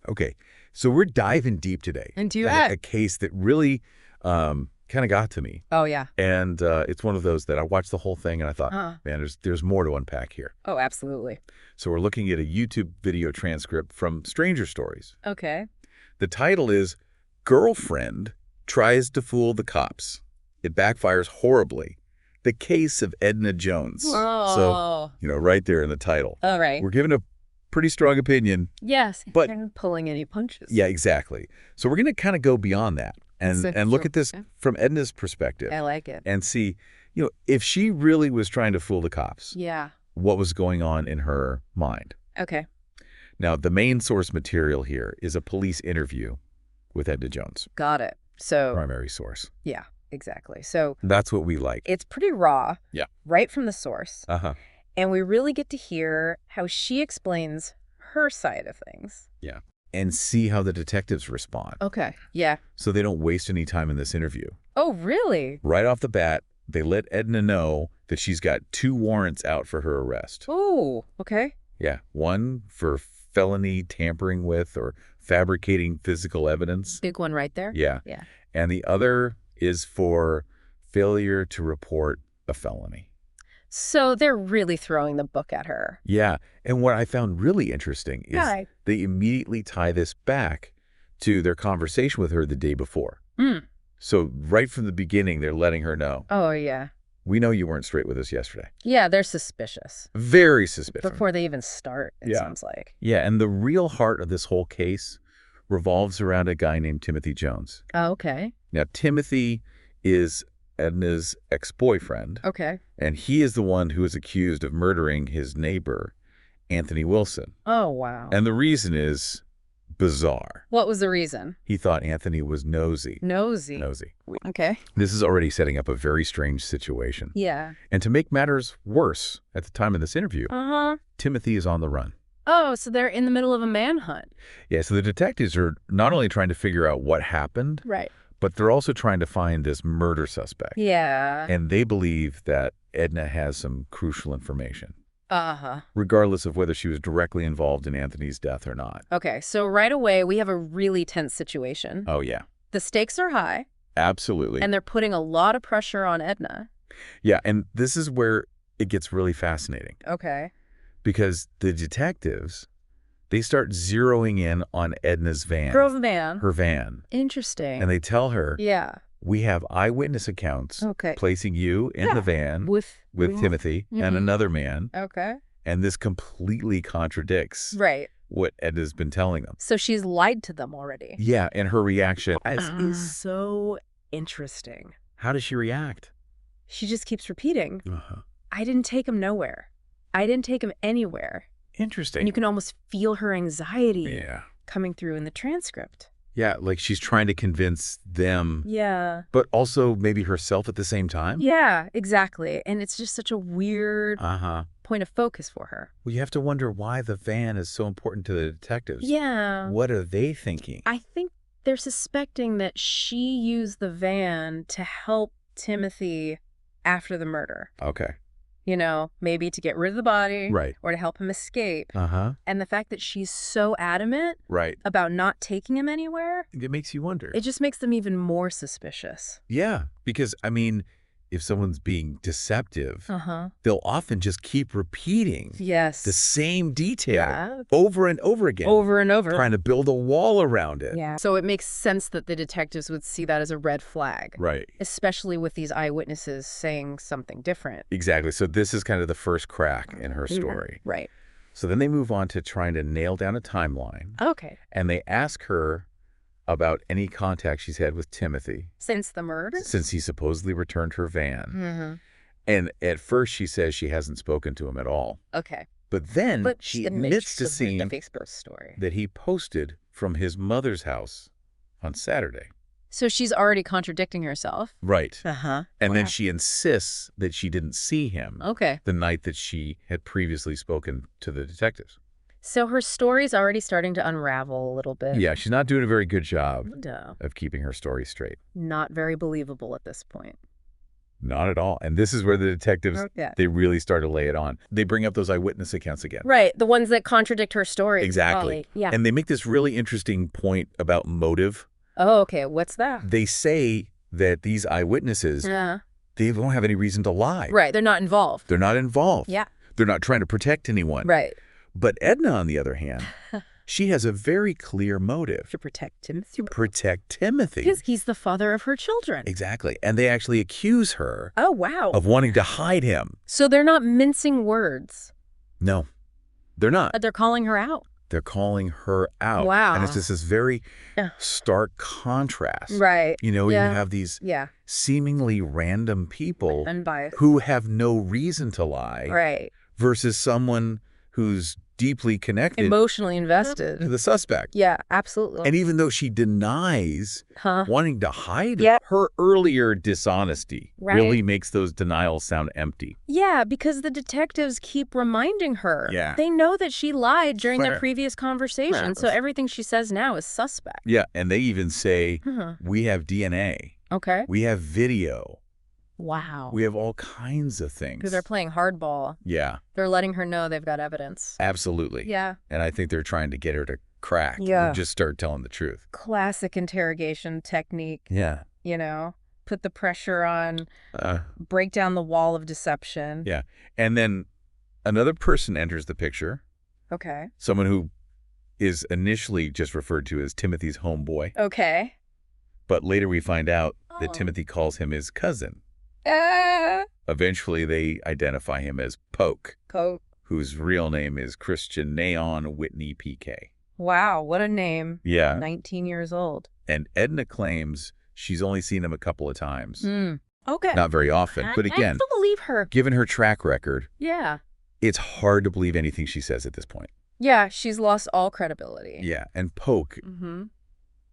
Okay, so we're diving deep today. Into A case that really kind of got to me. Oh, yeah. And it's one of those that I watched the whole thing and I thought, man, there's more to unpack here. Oh, absolutely. So we're looking at a YouTube video transcript from Stranger Stories. Okay. The title is Girlfriend Tries to Fool the Cops. It backfires horribly. The Case of Edna Jones. Oh. So, right there in the title. All right. We're giving a pretty strong opinion. Yes. But they're not pulling any punches. Yeah, exactly. So we're going to kind of go beyond that and look at this from Edna's perspective. I like it. And see, if she really was trying to fool the cops. Yeah. What was going on in her mind. Okay. Now, the main source material here is a police interview with Edna Jones. Got it. So primary source. Yeah, exactly. So that's what we like. It's pretty raw. Yeah. Right from the source. Uh-huh. And we really get to hear how she explains her side of things. Yeah. And see how the detectives respond. Okay. Yeah. So they don't waste any time in this interview. Oh, really? Right off the bat, they let Edna know that she's got 2 warrants out for her arrest. Oh, okay. Yeah. One for felony tampering with or fabricating physical evidence. Big one right there. Yeah. Yeah. And the other is for failure to report a felony. So they're really throwing the book at her. Yeah. And what I found really interesting is they immediately tie this back to their conversation with her the day before. So right from the beginning, they're letting her know. Oh, yeah. We know you weren't straight with us yesterday. Yeah, they're suspicious. Very suspicious. Before they even start, it seems like. Yeah, and the real heart of this whole case revolves around a guy named Timothy Jones. Oh, okay. Now, Timothy is Edna's ex-boyfriend. Okay. And he is the one who is accused of murdering his neighbor, Anthony Wilson. Oh, wow. And the reason is bizarre. What was the reason? He thought Anthony was nosy. Nosy. Okay. This is already setting up a very strange situation. Yeah. And to make matters worse, at the time of this interview, Timothy is on the run. Oh, so they're in the middle of a manhunt. Yeah, so the detectives are not only trying to figure out what happened, right, but they're also trying to find this murder suspect. Yeah. And they believe that Edna has some crucial information. Uh-huh. Regardless of whether she was directly involved in Anthony's death or not. Okay, so right away, we have a really tense situation. Oh, yeah. The stakes are high. Absolutely. And they're putting a lot of pressure on Edna. Yeah, and this is where it gets really fascinating. Okay. Because the detectives, they start zeroing in on Edna's van. Her van. Her van. Interesting. And they tell her, yeah, we have eyewitness accounts placing you in the van with Timothy and another man. Okay. And this completely contradicts what Edna's been telling them. So she's lied to them already. Yeah, and her reaction is so interesting. How does she react? She just keeps repeating, I didn't take him nowhere. I didn't take him anywhere. Interesting. And you can almost feel her anxiety coming through in the transcript. Yeah, like she's trying to convince them. Yeah. But also maybe herself at the same time. Yeah, exactly. And it's just such a weird point of focus for her. Well, you have to wonder why the van is so important to the detectives. Yeah. What are they thinking? I think they're suspecting that she used the van to help Timothy after the murder. Okay. Maybe to get rid of the body. Right. Or to help him escape. And the fact that she's so adamant about not taking him anywhere. It makes you wonder. It just makes them even more suspicious. Yeah. Because, if someone's being deceptive, they'll often just keep repeating the same detail over and over again. Over and over. Trying to build a wall around it. Yeah. So it makes sense that the detectives would see that as a red flag. Right. Especially with these eyewitnesses saying something different. Exactly. So this is kind of the first crack in her story. Right. So then they move on to trying to nail down a timeline. Okay. And they ask her about any contact she's had with Timothy. Since the murder? Since he supposedly returned her van. And at first she says she hasn't spoken to him at all. Okay. But then she admits to seeing the Facebook story that he posted from his mother's house on Saturday. So she's already contradicting herself. Right. And then she insists that she didn't see him the night that she had previously spoken to the detectives. So her story's already starting to unravel a little bit. Yeah, she's not doing a very good job of keeping her story straight. Not very believable at this point. Not at all. And this is where the detectives, they really start to lay it on. They bring up those eyewitness accounts again. Right. The ones that contradict her story. Exactly. Yeah. And they make this really interesting point about motive. Oh, okay. What's that? They say that these eyewitnesses, they don't have any reason to lie. Right. They're not involved. They're not involved. Yeah. They're not trying to protect anyone. Right. But Edna, on the other hand, she has a very clear motive. To protect Timothy. Protect Timothy. Because he's the father of her children. Exactly. And they actually accuse her of wanting to hide him. So they're not mincing words. No, they're not. They're calling her out. They're calling her out. Wow. And it's just this very stark contrast. Right. You know, you have these seemingly random people Unbiased. who have no reason to lie. Right. Versus someone who's deeply connected. Emotionally invested. To the suspect. Yeah, absolutely. And even though she denies wanting to hide her earlier dishonesty really makes those denials sound empty. Yeah, because the detectives keep reminding her. Yeah. They know that she lied during their previous conversation, so everything she says now is suspect. Yeah, and they even say, we have DNA. Okay. We have video. Wow. We have all kinds of things. Because they're playing hardball. Yeah. They're letting her know they've got evidence. Absolutely. Yeah. And I think they're trying to get her to crack. Yeah. And just start telling the truth. Classic interrogation technique. Yeah. You know, put the pressure on, break down the wall of deception. Yeah. And then another person enters the picture. Okay. Someone who is initially just referred to as Timothy's homeboy. Okay. But later we find out that Timothy calls him his cousin. Eventually, they identify him as Poke, whose real name is Christian Naon Whitney P.K. Wow, what a name. Yeah. 19 years old. And Edna claims she's only seen him a couple of times. Okay. Not very often. But again, I still believe her. Given her track record, it's hard to believe anything she says at this point. Yeah, she's lost all credibility. Yeah, and Poke,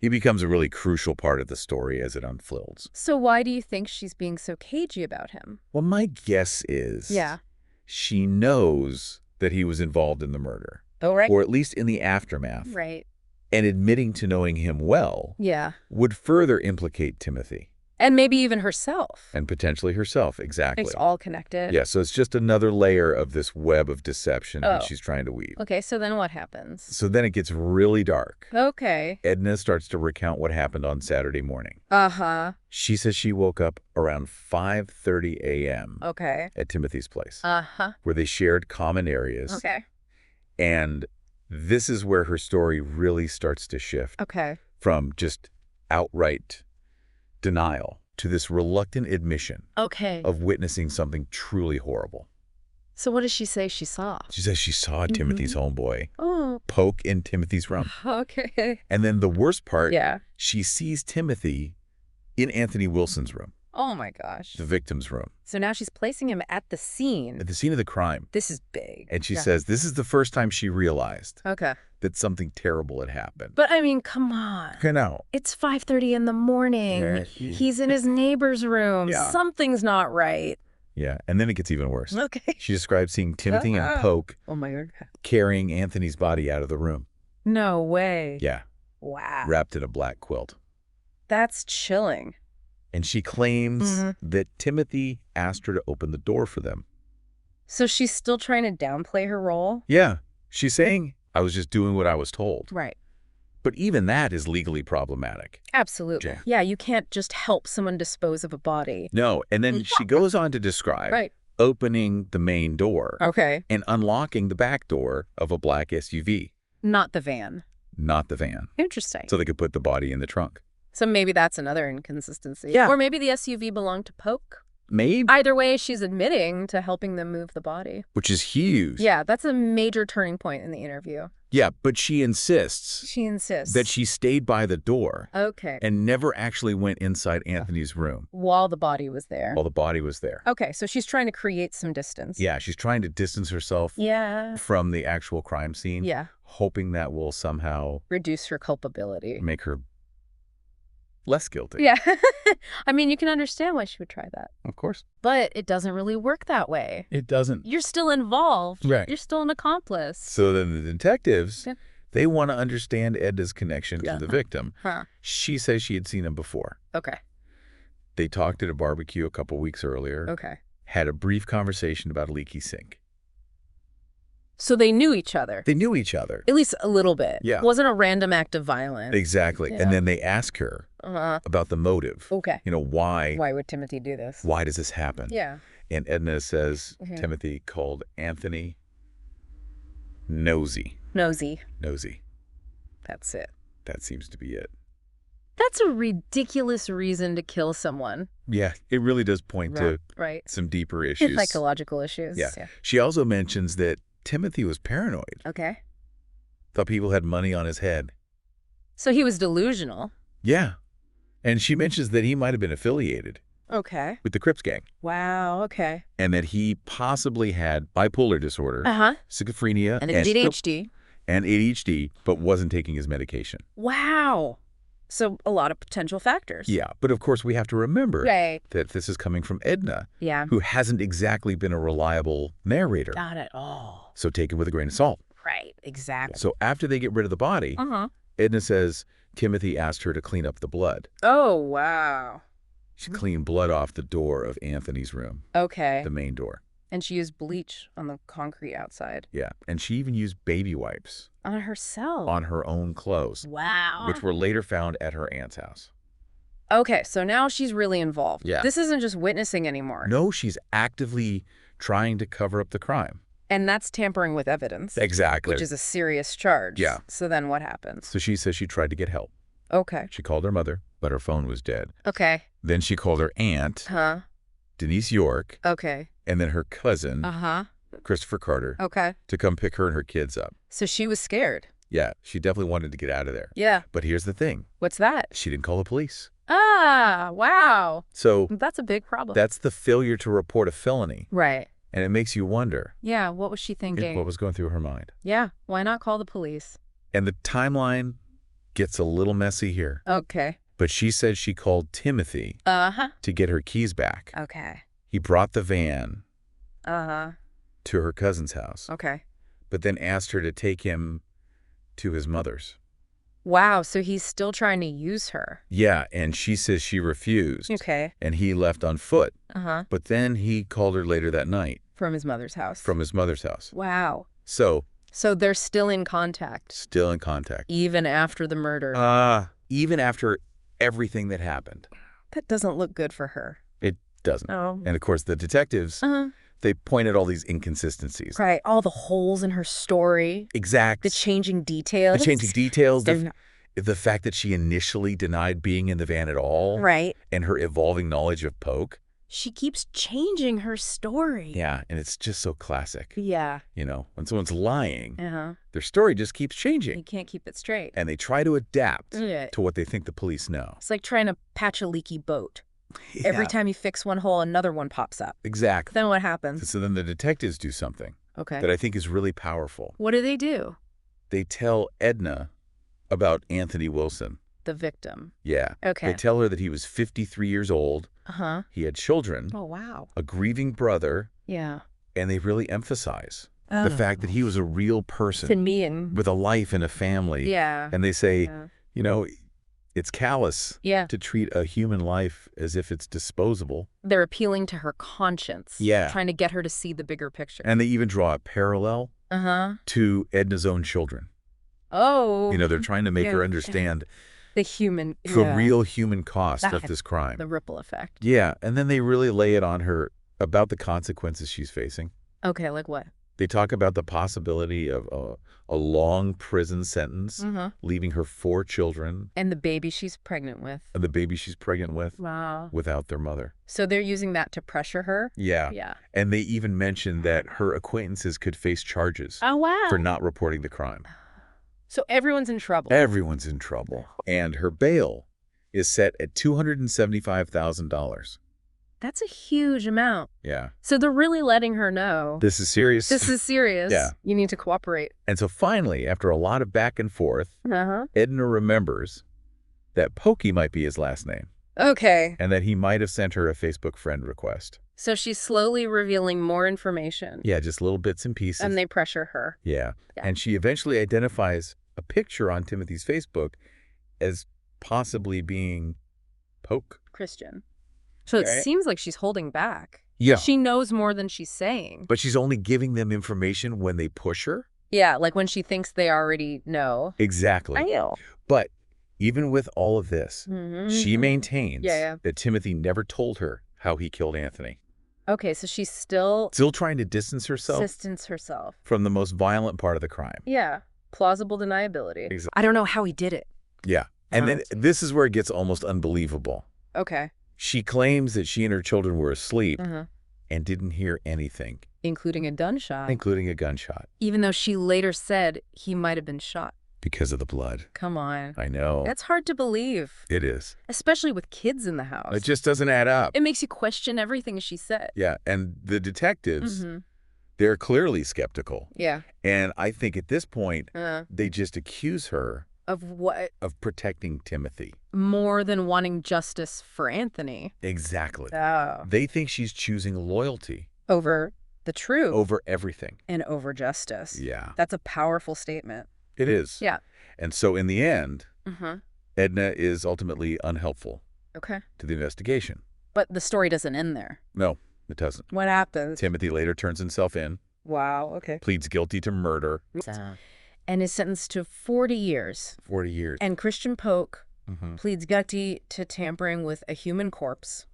he becomes a really crucial part of the story as it unfolds. So why do you think she's being so cagey about him? Well, my guess is she knows that he was involved in the murder. Oh, right. Or at least in the aftermath. Right. And admitting to knowing him well would further implicate Timothy. And maybe even herself. And potentially herself, exactly. It's all connected. Yeah, so it's just another layer of this web of deception that she's trying to weave. Okay, so then what happens? So then it gets really dark. Okay. Edna starts to recount what happened on Saturday morning. She says she woke up around 5:30 a.m. At Timothy's place. Where they shared common areas. And this is where her story really starts to shift. From just outright denial to this reluctant admission of witnessing something truly horrible. So what does she say she saw? She says she saw Timothy's homeboy Poke in Timothy's room. And then the worst part, she sees Timothy in Anthony Wilson's room. Oh my gosh. The victim's room. So now she's placing him at the scene. At the scene of the crime. This is big. And she says this is the first time she realized that something terrible had happened. But I mean, come on. I know. It's 5:30 in the morning. He's in his neighbor's room. Something's not right. Yeah, and then it gets even worse. She describes seeing Timothy and Poke carrying Anthony's body out of the room. No way. Yeah. Wow. Wrapped in a black quilt. That's chilling. And she claims that Timothy asked her to open the door for them. So she's still trying to downplay her role? Yeah. She's saying, I was just doing what I was told. Right. But even that is legally problematic. Absolutely. Yeah, you can't just help someone dispose of a body. No, and then she goes on to describe opening the main door and unlocking the back door of a black SUV. Not the van. Not the van. Interesting. So they could put the body in the trunk. So maybe that's another inconsistency. Yeah. Or maybe the SUV belonged to Poke. Maybe. Either way, she's admitting to helping them move the body. Which is huge. Yeah, that's a major turning point in the interview. Yeah, but she insists. She insists. That she stayed by the door. Okay. And never actually went inside Anthony's room. While the body was there. While the body was there. Okay, so she's trying to create some distance. Yeah, she's trying to distance herself from the actual crime scene. Yeah. Hoping that will somehow reduce her culpability. Make her less guilty. Yeah. I mean, you can understand why she would try that. Of course. But it doesn't really work that way. It doesn't. You're still involved. Right. You're still an accomplice. So then the detectives, they want to understand Edna's connection to the victim. She says she had seen him before. Okay. They talked at a barbecue a couple weeks earlier. Okay. Had a brief conversation about a leaky sink. So they knew each other. They knew each other. At least a little bit. Yeah. It wasn't a random act of violence. Exactly. Yeah. And then they ask her about the motive. Okay. Why? Why would Timothy do this? Why does this happen? Yeah. And Edna says Timothy called Anthony nosy. Nosy. Nosy. That's it. That seems to be it. That's a ridiculous reason to kill someone. Yeah, it really does point to some deeper issues. Psychological issues. Yeah. She also mentions that Timothy was paranoid. Okay. Thought people had money on his head. So he was delusional. Yeah. And she mentions that he might have been affiliated. Okay. With the Crips gang. Wow, okay. And that he possibly had bipolar disorder, schizophrenia, and ADHD. And ADHD, but wasn't taking his medication. Wow. So a lot of potential factors. Yeah, but of course we have to remember that this is coming from Edna, who hasn't exactly been a reliable narrator. Not at all. So take it with a grain of salt. Right, exactly. So after they get rid of the body, Edna says Timothy asked her to clean up the blood. Oh, wow. She cleaned blood off the door of Anthony's room. Okay. The main door. And she used bleach on the concrete outside. Yeah, and she even used baby wipes. On herself? On her own clothes. Wow. Which were later found at her aunt's house. Okay, so now she's really involved. Yeah. This isn't just witnessing anymore. No, she's actively trying to cover up the crime. And that's tampering with evidence. Exactly. Which is a serious charge. Yeah. So then what happens? So she says she tried to get help. Okay. She called her mother, but her phone was dead. Okay. Then she called her aunt, Denise York. Okay. And then her cousin, Christopher Carter, to come pick her and her kids up. So she was scared. Yeah, she definitely wanted to get out of there. Yeah. But here's the thing. What's that? She didn't call the police. Ah, wow. So that's a big problem. That's the failure to report a felony. Right. And it makes you wonder. Yeah, what was she thinking? What was going through her mind? Yeah, why not call the police? And the timeline gets a little messy here. Okay. But she said she called Timothy to get her keys back. Okay. He brought the van to her cousin's house. Okay. But then asked her to take him to his mother's. Wow, so he's still trying to use her. Yeah, and she says she refused. Okay. And he left on foot. But then he called her later that night. From his mother's house. From his mother's house. Wow. So they're still in contact. Still in contact. Even after the murder. Even after everything that happened. That doesn't look good for her. It doesn't. Oh. And of course the detectives, they pointed all these inconsistencies. Right, all the holes in her story. Exactly. The changing details. The changing details. The fact that she initially denied being in the van at all. Right. And her evolving knowledge of Polk. She keeps changing her story. Yeah, and it's just so classic. Yeah. When someone's lying, their story just keeps changing. You can't keep it straight. And they try to adapt to what they think the police know. It's like trying to patch a leaky boat. Yeah. Every time you fix one hole, another one pops up. Exactly. Then what happens? So then the detectives do something that I think is really powerful. What do? They tell Edna about Anthony Wilson. The victim. Yeah. Okay. They tell her that he was 53 years old. He had children. Oh, wow. A grieving brother. Yeah. And they really emphasize the fact that he was a real person. With a life and a family. Yeah. And they say, it's callous to treat a human life as if it's disposable. They're appealing to her conscience. Yeah. Trying to get her to see the bigger picture. And they even draw a parallel to Edna's own children. Oh. They're trying to make her understand the real human cost of this crime. The ripple effect. Yeah, and then they really lay it on her about the consequences she's facing. Okay, like what? They talk about the possibility of a long prison sentence, leaving her 4 children. And the baby she's pregnant with. Wow. Without their mother. So they're using that to pressure her? Yeah. Yeah. And they even mentioned that her acquaintances could face charges. Oh, wow. For not reporting the crime. So everyone's in trouble. Everyone's in trouble. And her bail is set at $275,000. That's a huge amount. Yeah. So they're really letting her know. This is serious. Yeah. You need to cooperate. And so finally, after a lot of back and forth, Edna remembers that Pokey might be his last name. Okay. And that he might have sent her a Facebook friend request. So she's slowly revealing more information. Yeah, just little bits and pieces. And they pressure her. Yeah. And she eventually identifies a picture on Timothy's Facebook as possibly being Poke. Christian. So it seems like she's holding back. Yeah. She knows more than she's saying. But she's only giving them information when they push her? Yeah, like when she thinks they already know. Exactly. But even with all of this, she maintains that Timothy never told her how he killed Anthony. Okay, so she's still trying to distance herself from the most violent part of the crime. Yeah, plausible deniability. Exactly. I don't know how he did it. Yeah, and then this is where it gets almost unbelievable. Okay. She claims that she and her children were asleep and didn't hear anything. Including a gunshot. Including a gunshot. Even though she later said he might have been shot. Because of the blood. Come on. I know. That's hard to believe. It is. Especially with kids in the house. It just doesn't add up. It makes you question everything she said. Yeah, and the detectives, they're clearly skeptical. Yeah. And I think at this point, they just accuse her of what? Of protecting Timothy. More than wanting justice for Anthony. Exactly. Oh. They think she's choosing loyalty. Over the truth. Over everything. And over justice. Yeah. That's a powerful statement. It is. Yeah. And so in the end, Edna is ultimately unhelpful to the investigation. But the story doesn't end there. No, it doesn't. What happens? Timothy later turns himself in. Wow, okay. Pleads guilty to murder. And is sentenced to 40 years. 40 years. And Christian Polk pleads guilty to tampering with a human corpse.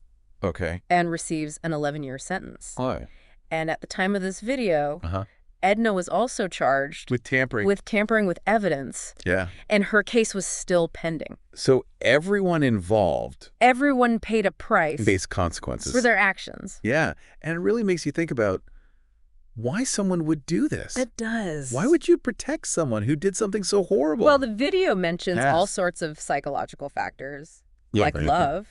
Okay. And receives an 11-year sentence. Why? And at the time of this video, Edna was also charged with tampering with evidence. Yeah. And her case was still pending. So everyone involved. Everyone paid a price. Faced consequences. For their actions. Yeah. And it really makes you think about why someone would do this. It does. Why would you protect someone who did something so horrible? Well, the video mentions all sorts of psychological factors. Yeah, like love,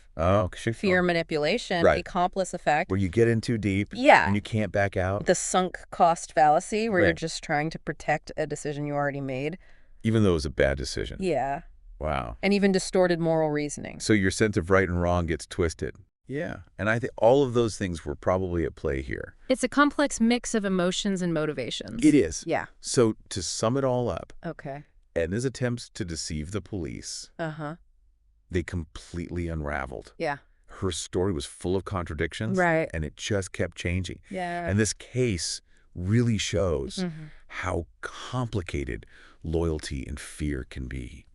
fear manipulation, accomplice effect. Where you get in too deep and you can't back out. The sunk cost fallacy, where you're just trying to protect a decision you already made. Even though it was a bad decision. Yeah. Wow. And even distorted moral reasoning. So your sense of right and wrong gets twisted. Yeah. And I think all of those things were probably at play here. It's a complex mix of emotions and motivations. It is. Yeah. So to sum it all up, Edna's attempts to deceive the police, they completely unraveled. Yeah. Her story was full of contradictions. Right. And it just kept changing. Yeah. And this case really shows how complicated loyalty and fear can be.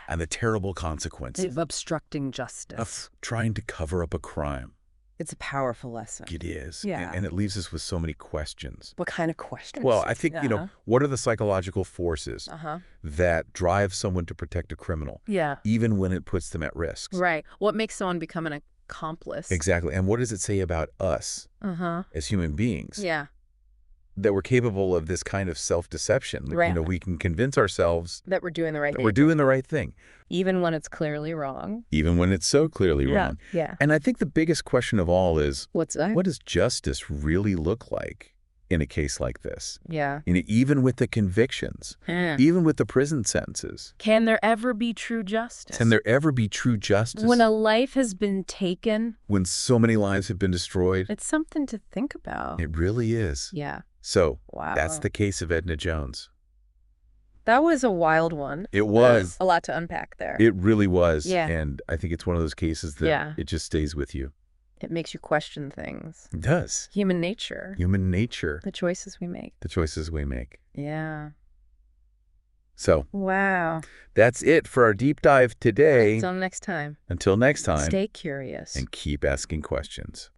And the terrible consequences. Of obstructing justice. Of trying to cover up a crime. It's a powerful lesson. It is. Yeah. And it leaves us with so many questions. What kind of questions? Well, I think, what are the psychological forces that drive someone to protect a criminal? Yeah. Even when it puts them at risk. Right. What makes someone become an accomplice? Exactly. And what does it say about us as human beings? Yeah. That we're capable of this kind of self-deception. Right. We can convince ourselves that we're doing the right thing. We're doing the right thing. Even when it's clearly wrong. Even when it's so clearly wrong. Yeah. And I think the biggest question of all is, what's that? What does justice really look like in a case like this? Yeah. Even with the convictions, even with the prison sentences. Can there ever be true justice? Can there ever be true justice? When a life has been taken. When so many lives have been destroyed. It's something to think about. It really is. Yeah. So, that's the case of Edna Jones. That was a wild one. It was. A lot to unpack there. It really was. Yeah. And I think it's one of those cases that it just stays with you. It makes you question things. It does. Human nature. Human nature. The choices we make. The choices we make. Yeah. So. Wow. That's it for our deep dive today. Until next time. Until next time. Stay curious. And keep asking questions.